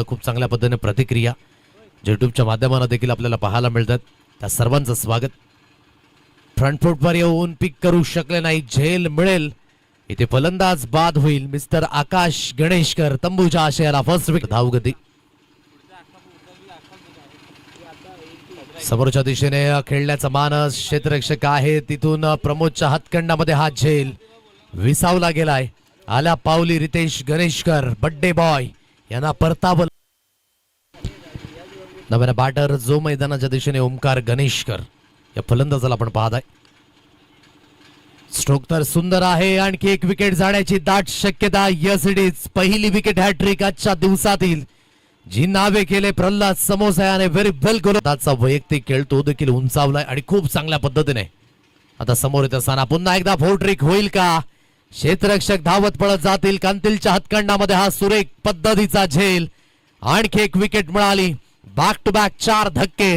खूप चांगल्या पद्धतीने प्रतिक्रिया युट्यूबच्या माध्यमाने देखील आपल्याला पाहायला मिळतात. त्या सर्वांचं स्वागत. फ्रंट फूटवर येऊन पिक करू शकले नाही, झेल मिळेल. इथे फलंदाज बाद होईल. मिस्टर आकाश गणेशकर तंबूच्या आशयाला फर्स्ट विकेट. धावगती समोरच्या दिशेने खेळण्याचा मानस. क्षेत्ररक्षक आहे तिथून प्रमोदच्या हातखंडामध्ये हा झेल विसावला गेलाय. आल्या पावली रितेश गणेशकर बड्डे बॉय यांना परतावलं. नव्याने बॅटर जो मैदानाच्या दिशेने ओमकार गणेशकर या फलंदाजाला आपण पाहत आहे. स्ट्रोक तर सुंदर आहे. आणखी एक विकेट जाण्याची दाट शक्यता. Yes it is. पहिली विकेट हॅट्रिक आजच्या दिवसातील. जी नावे केले प्रल्हाद समोसा याने व्हेरी वेल गोलंदाजचा वैयक्तिक खेळ तो देखील उंचावलाय आणि खूप चांगल्या पद्धतीने आता समोर येत असताना पुन्हा एकदा फोर्ट्रिक होईल का? क्षेत्ररक्षक धावत पळत जातील. कांतिलच्या हातखंडामध्ये हा सुरेख पद्धतीचा झेल. आणखी एक विकेट मिळाली. बॅक टू बॅक 4 धक्के